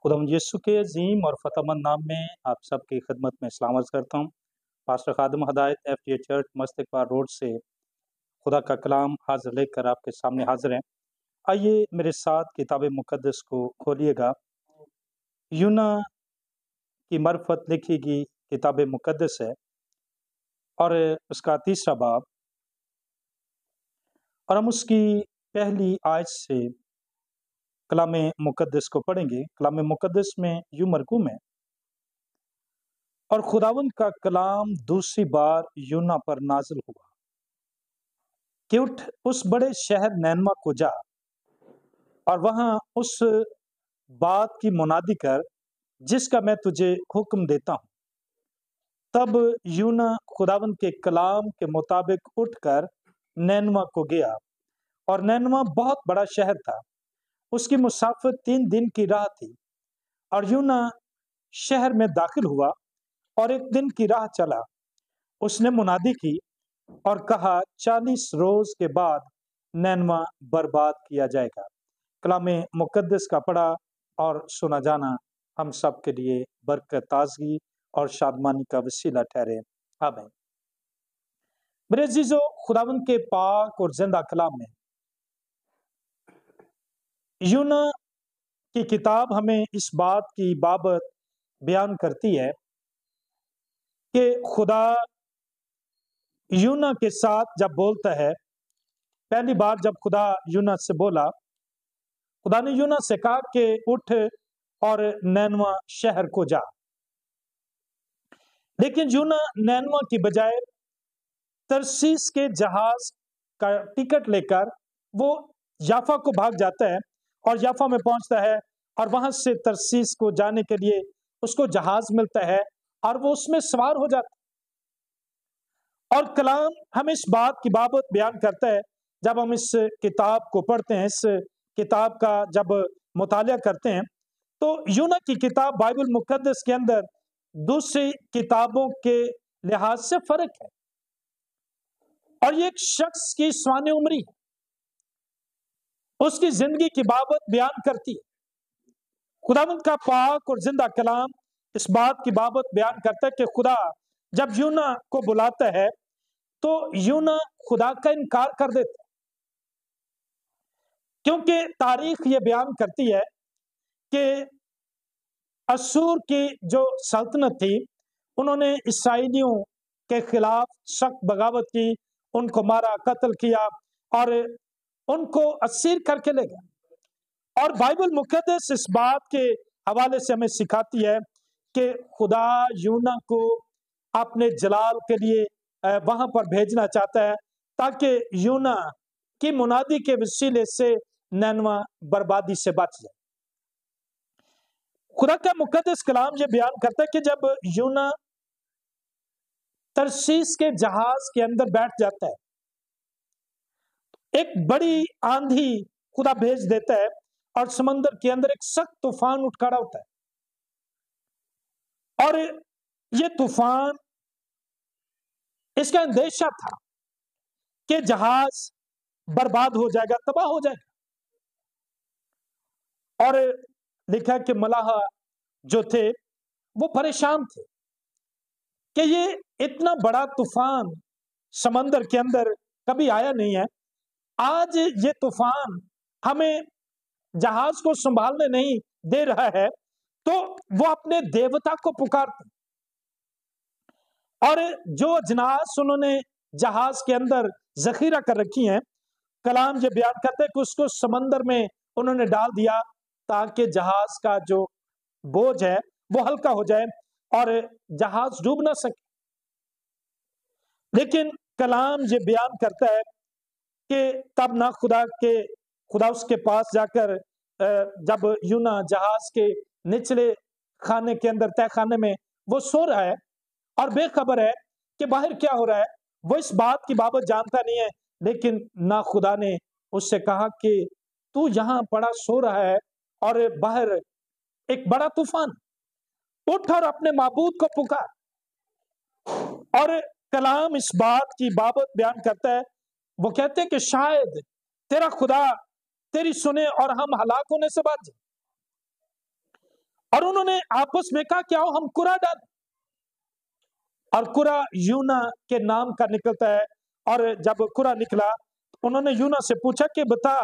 खुदावंद यीशु के अजीम और फतेहमंद नाम में आप सबकी खिदमत में सलाम अर्ज़ करता हूँ। पास्टर खादिम हदायत FTA चर्च मस्तकबार रोड से खुदा का कलाम हाजिर लेकर आपके सामने हाजिर हैं। आइए मेरे साथ किताब मुक़द्दस को खोलिएगा। यूना की मरफत लिखी गई किताब मुक़द्दस है और उसका 3रा बाब, और हम उसकी पहली आयत से कलाम मुक़द्दस को पढ़ेंगे। कलाम मुक़द्दस में यूं मरकूम है, और खुदावंद का कलाम दूसरी बार यूना पर नाजिल हुआ कि उठ उस बड़े शहर नैनवा को जा और वहां उस बात की मुनादी कर जिसका मैं तुझे हुक्म देता हूं। तब यूना खुदावंद के कलाम के मुताबिक उठकर नैनवा को गया, और नैनवा बहुत बड़ा शहर था। उसकी मुसाफत 3 दिन की राह थी। और यूना शहर में दाखिल हुआ और 1 दिन की राह चला। उसने मुनादी की और कहा, 40 रोज के बाद नैनवा बर्बाद किया जाएगा। कलाम मुक़द्दस का पढ़ा और सुना जाना हम सब के लिए बरकत, ताजगी और शादमानी का वसीला ठहरे। आमीन। मेरे अजीजों, खुदावंद के पाक और जिंदा कलाम में यूना की किताब हमें इस बात की बाबत बयान करती है कि खुदा यूना के साथ जब बोलता है, पहली बार जब खुदा यूना से बोला, खुदा ने यूना से कहा कि उठ और नैनवा शहर को जा। लेकिन यूना नैनवा की बजाय तरसीस के जहाज का टिकट लेकर वो याफा को भाग जाता है और याफा में पहुंचता है, और वहां से तरसीस को जाने के लिए उसको जहाज मिलता है और वो उसमें सवार हो जाता है। और कलाम हमें इस बात की बाबत बयान करता है, जब हम इस किताब को पढ़ते हैं, इस किताब का जब मुतालिया करते हैं, तो यूना की किताब बाइबल मुक़द्दस के अंदर दूसरी किताबों के लिहाज से फर्क है। और ये एक शख्स की स्वान उमरी है, उसकी जिंदगी की बाबत बयान करती है। खुदावंद का पाक और जिंदा कलाम इस बात की बाबत बयान करता है कि खुदा जब यूना को बुलाता है तो यूना खुदा का इनकार कर देता है, क्योंकि तारीख ये बयान करती है कि असूर की जो सल्तनत थी, उन्होंने इसराइलियों के खिलाफ सख्त बगावत की, उनको मारा, कत्ल किया और उनको असीर करके ले गया। और बाइबल मुक़द्दस इस बात के हवाले से हमें सिखाती है कि खुदा यूना को अपने जलाल के लिए वहां पर भेजना चाहता है, ताकि यूना की मुनादी के वसीले से नैनवा बर्बादी से बच जाए। खुदा का मुक़द्दस कलाम ये बयान करता है कि जब यूना तरसीस के जहाज के अंदर बैठ जाता है, एक बड़ी आंधी खुदा भेज देता है और समंदर के अंदर एक सख्त तूफान उठ खड़ा होता है। और ये तूफान, इसका अंदेशा था कि जहाज बर्बाद हो जाएगा, तबाह हो जाएगा। और लिखा कि मलाह जो थे वो परेशान थे कि ये इतना बड़ा तूफान समंदर के अंदर कभी आया नहीं है। आज ये तूफान हमें जहाज को संभालने नहीं दे रहा है, तो वो अपने देवता को पुकारते, और जो अजनास उन्होंने जहाज के अंदर जखीरा कर रखी हैं, कलाम ये बयान करते हैं कि उसको समंदर में उन्होंने डाल दिया ताकि जहाज का जो बोझ है वो हल्का हो जाए और जहाज डूब ना सके। लेकिन कलाम ये बयान करता है कि तब ना खुदा उसके पास जाकर, जब यूना जहाज के निचले खाने के अंदर, तय खाने में वो सो रहा है और बेखबर है कि बाहर क्या हो रहा है, वो इस बात की बाबत जानता नहीं है। लेकिन ना खुदा ने उससे कहा कि तू यहाँ पड़ा सो रहा है और बाहर एक बड़ा तूफान, उठ और अपने माबूद को पुकार। और कलाम इस बात की बाबत बयान करता है, वो कहते हैं कि शायद तेरा खुदा तेरी सुने और हम हलाक होने से बच जाए। اور انہوں نے آپس میں کہا کہ آؤ ہم قرہ ڈالیں، اور قرہ یونا کے نام کا نکلتا ہے۔ اور جب قرہ نکلا انہوں نے یونا سے پوچھا کہ بتا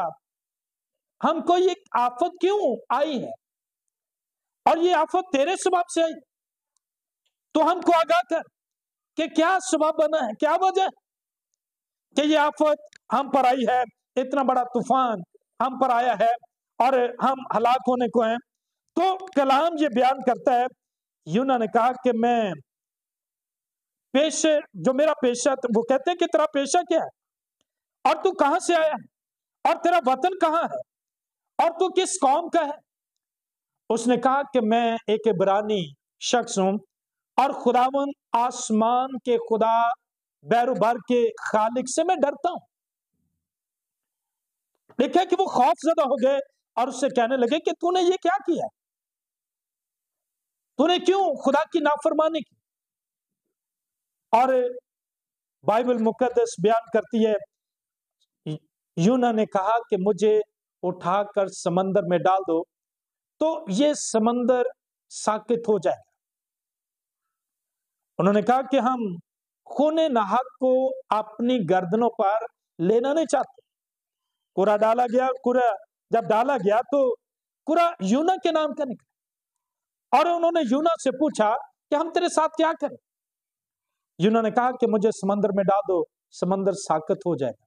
ہم کو یہ آفت کیوں آئی ہے، اور یہ آفت تیرے سبب سے آئی، تو ہم کو آگاہ کر کہ کیا سبب بنا ہے، کیا وجہ ہے کہ یہ آفت ہم پر آئی ہے، اتنا بڑا طوفان ہم پر آیا ہے اور ہم ہلاک ہونے کو ہیں۔ تو کلام یہ بیان کرتا ہے، یونا نے کہا کہ میں پیشے جو میرا پیشہ، وہ کہتے ہیں کہ تیرا پیشہ کیا ہے، اور تو کہاں سے آیا ہے، اور تیرا وطن کہاں ہے، اور تو کس قوم کا ہے؟ اس نے کہا کہ میں ایک عبرانی شخص ہوں، اور خداوند آسمان کے خدا بحر و بر کے خالق سے میں ڈرتا ہوں۔ دیکھا کہ وہ خوف زدہ ہو گئے اور اس سے کہنے لگے کہ تو نے یہ کیا کیا، تو نے کیوں خدا کی نافرمانی کی؟ اور بائبل مقدس بیان کرتی ہے یونا نے کہا کہ مجھے اٹھا کر سمندر میں ڈال دو تو یہ سمندر ساکت ہو جائے گا۔ انہوں نے کہا کہ ہم خون ناحق کو اپنی گردنوں پر لینا نہیں چاہتے۔ قرہ ڈالا گیا، قرہ جب ڈالا گیا تو قرہ یونا کے نام کا نکلا، اور انہوں نے یونا سے پوچھا کہ ہم تیرے ساتھ کیا کریں؟ یونا نے کہا کہ مجھے سمندر میں ڈال دو، سمندر ساکت ہو جائے گا۔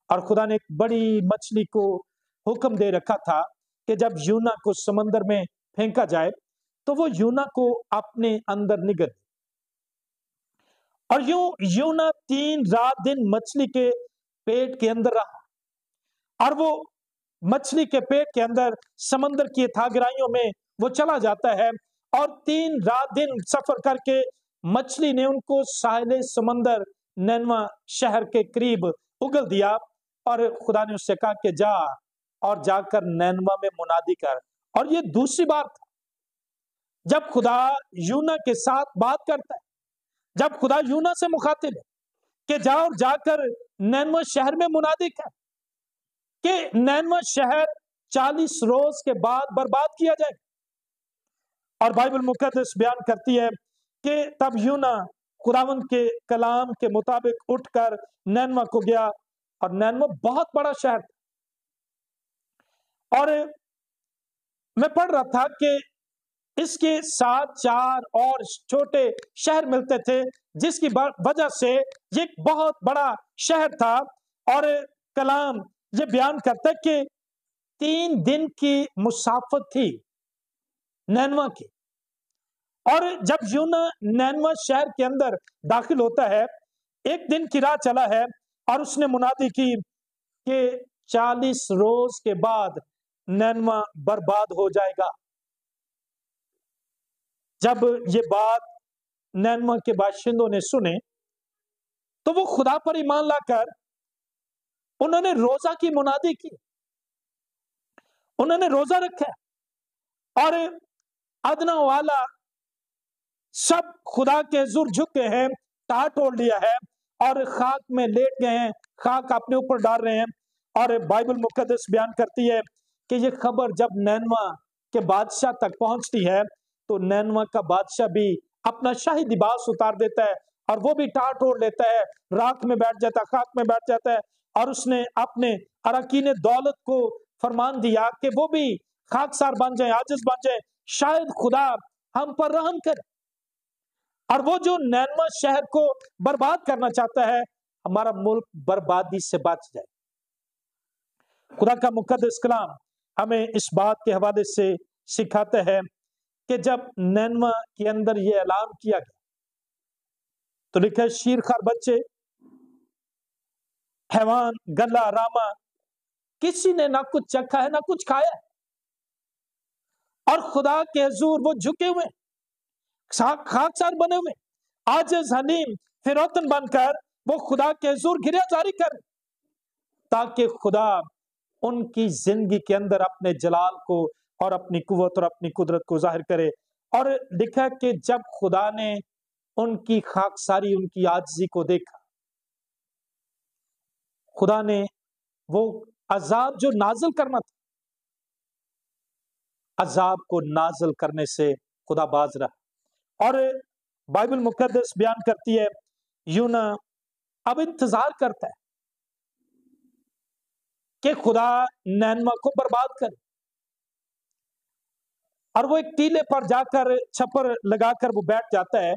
اور خدا نے ایک بڑی مچھلی کو حکم دے رکھا تھا کہ جب یونا کو سمندر میں پھینکا جائے تو وہ یونا کو اپنے اندر نگل، اور یوں یونا 3 رات دن مچھلی کے پیٹ کے اندر رہا، اور وہ مچھلی کے پیٹ کے اندر سمندر کی تھا گہرائیوں میں وہ چلا جاتا ہے، اور 3 رات دن سفر کر کے مچھلی نے ان کو ساحل سمندر نینوا شہر کے قریب اگل دیا، اور خدا نے اس سے کہا کہ جا اور جا کر نینوا میں منادی کر۔ اور یہ دوسری بار تھا جب خدا یونا کے ساتھ بات کرتا ہے، جب خدا یونا سے مخاطب ہے کہ جا اور جا کر نینوا شہر میں منادی کر کہ نینوا شہر 40 روز کے بعد برباد کیا جائے گا۔ اور بائبل مقدس بیان کرتی ہے کہ تب یونا خداوند کے کلام کے مطابق اٹھ کر نینوا کو گیا، اور نینوا بہت بڑا شہر تھا، اور میں پڑھ رہا تھا کہ اس کے ساتھ 4 اور چھوٹے شہر ملتے تھے، جس کی وجہ سے یہ ایک بہت بڑا شہر تھا۔ اور کلام یہ بیان کرتا ہے کہ 3 دن کی مسافت تھی نینوا کی، اور جب یونا نینوا شہر کے اندر داخل ہوتا ہے 1 دن کی راہ چلا ہے، اور اس نے منادی کی کہ 40 روز کے بعد نینوا برباد ہو جائے گا۔ جب یہ بات نینوا کے باشندوں نے سنے تو وہ خدا پر ایمان لا کر انہوں نے روزہ کی منادی کی، انہوں نے روزہ رکھا، اور ادنا والا سب خدا کے حضور جھک گئے ہیں، ٹاٹ اوڑھ لیا ہے اور خاک میں لیٹ گئے ہیں، خاک اپنے اوپر ڈال رہے ہیں۔ اور بائبل مقدس بیان کرتی ہے کہ یہ خبر جب نینوا کے بادشاہ تک پہنچتی ہے تو نینوا کا بادشاہ بھی اپنا شاہی لباس اتار دیتا ہے، اور وہ بھی ٹاٹ اوڑھ لیتا ہے، راکھ میں بیٹھ جاتا ہے، خاک میں بیٹھ جاتا ہے، اور اس نے اپنے اراکین دولت کو فرمان دیا کہ وہ بھی خاکسار بن جائیں، عاجز بن جائیں، شاید خدا ہم پر رحم کرے۔ اور وہ جو نینوا شہر کو برباد کرنا چاہتا ہے، ہمارا ملک بربادی سے بچ جائے۔ خدا کا مقدس کلام ہمیں اس بات کے حوالے سے سکھاتا ہے کہ جب نینوا کے اندر یہ اعلان کیا گیا تو لکھا ہے شیر خار بچے، حیوان، گلا، راما، کسی نے نہ کچھ چکھا ہے نہ کچھ کھایا ہے، اور خدا کے حضور وہ جھکے ہوئے، خاکسار بنے ہوئے، عاجز، حلیم، فروتن بن کر وہ خدا کے حضور گریہ جاری کر، تاکہ خدا ان کی زندگی کے اندر اپنے جلال کو اور اپنی قوت اور اپنی قدرت کو ظاہر کرے۔ اور لکھا کہ جب خدا نے ان کی خاکساری، ان کی عاجزی کو دیکھا، خدا نے وہ عذاب جو نازل کرنا تھا अजाब को नाजल करने से खुदा बाज रहा। और बाइबल मुकद्दस बयान करती है यूना अब इंतजार करता है कि खुदा नैनवा को बर्बाद करे, और वो एक टीले पर जाकर छप्पर लगाकर वो बैठ जाता है,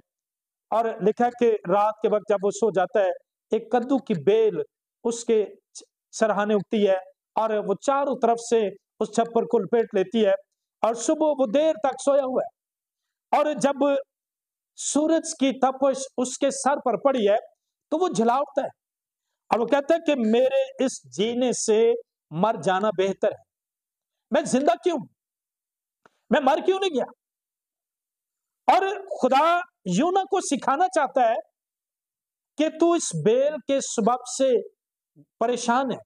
और लिखा है कि रात के वक्त जब वो सो जाता है एक कद्दू की बेल उसके सरहाने उगती है और वो चारों तरफ से उस छप्पर को लपेट लेती है, और सुबह वो देर तक सोया हुआ है, और जब सूरज की तपश उसके सर पर पड़ी है तो वो झिला उठता है और वो कहता है कि मेरे इस जीने से मर जाना बेहतर है। मैं जिंदा क्यों, मैं मर क्यों नहीं गया। और खुदा यूना को सिखाना चाहता है कि तू इस बेल के सबब से परेशान है,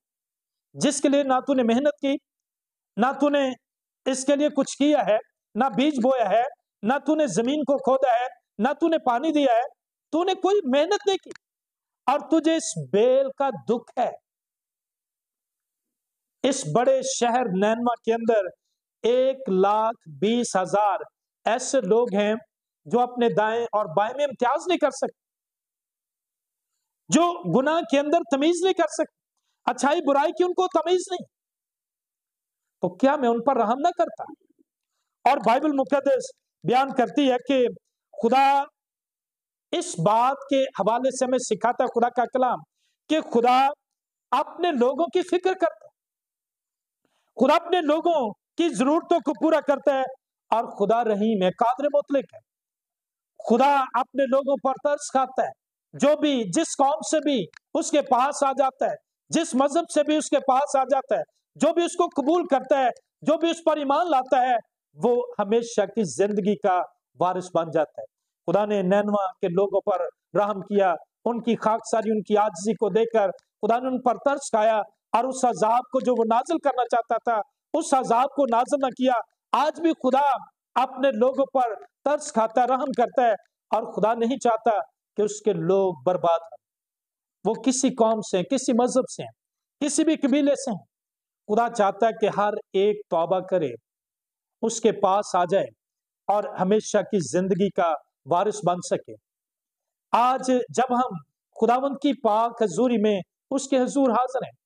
जिसके लिए ना तूने मेहनत की, ना तूने इसके लिए कुछ किया है, ना बीज बोया है, ना तूने जमीन को खोदा है, ना तूने पानी दिया है, तूने कोई मेहनत नहीं की, और तुझे इस बेल का दुख है। इस बड़े शहर नैनवा के अंदर 1,20,000 ऐसे लोग हैं जो अपने दाएं और बाएं में इम्तियाज नहीं कर सकते, जो गुनाह के अंदर तमीज नहीं कर सकते, अच्छाई बुराई की उनको तमीज नहीं, तो क्या मैं उन पर रहम ना करता। और बाइबल मुकद्दस बयान करती है कि खुदा इस बात के हवाले से हमें सिखाता है खुदा का कलाम कि खुदा अपने लोगों की फिक्र करता है, खुदा अपने लोगों की जरूरतों को पूरा करता है, और खुदा रहीम है, कादिर मुतलक है। खुदा अपने लोगों पर तरस खाता है, जो भी जिस कौम से भी उसके पास आ जाता है, जिस मजहब से भी उसके पास आ जाता है, जो भी उसको कबूल करता है, जो भी उस पर ईमान लाता है, वो हमेशा की जिंदगी का वारिस बन जाता है। खुदा ने नैनवा के लोगों पर रहम किया, उनकी खाकसारी, उनकी आजिज़ी को देखकर खुदा ने उन पर तरस खाया, और उस अजाब को जो वो नाजिल करना चाहता था उस अजाब को नाजिल न किया। आज भी खुदा अपने लोगों पर तरस खाता, रहम करता है, और खुदा नहीं चाहता कि उसके लोग बर्बाद हो। वो किसी कौम से, किसी मजहब से, किसी भी कबीले से हैं, खुदा चाहता है कि हर एक तौबा करे, उसके पास आ जाए और हमेशा की जिंदगी का वारिस बन सके। आज जब हम खुदावंद की पाक हजूरी में उसके हजूर हाजिर हैं,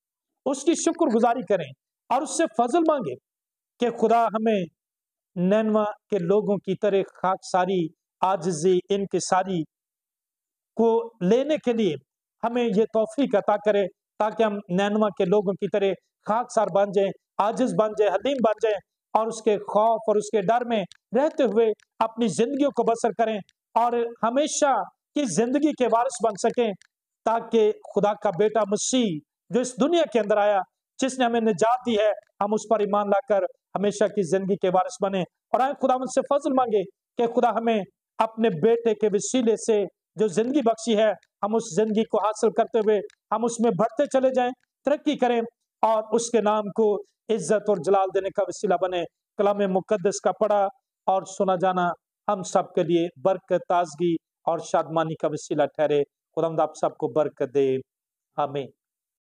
उसकी शुक्रगुजारी करें और उससे फजल मांगे कि खुदा हमें नैनवा के लोगों की तरह खाकसारी, आजिज़ी, इनकिसारी को लेने के लिए हमें ये तौफीक अता करे, ताकि हम नैनवा के लोगों की तरह खाकसार बन जाएं, आजिज़ बन जाएं, हलीम बन जाएं, और उसके खौफ और उसके डर में रहते हुए अपनी जिंदगियों को बसर करें और हमेशा की जिंदगी के वारिस बन सकें, ताकि खुदा का बेटा मसीह जो इस दुनिया के अंदर आया, जिसने हमें निजात दी है, हम उस पर ईमान लाकर हमेशा की जिंदगी के वारिस बने। और आए खुदा मुझसे फजल मांगे कि खुदा हमें अपने बेटे के वसीले से जो जिंदगी बख्शी है, हम उस जिंदगी को हासिल करते हुए हम उसमें बढ़ते चले जाएं, तरक्की करें, और उसके नाम को इज्जत और जलाल देने का वसीला बने। कलाम मुकद्दस का पढ़ा और सुना जाना हम सब के लिए बरकत, ताजगी और शादमानी का वसीला ठहरे। खुदावंद आप सबको बरकत दे। आमीन।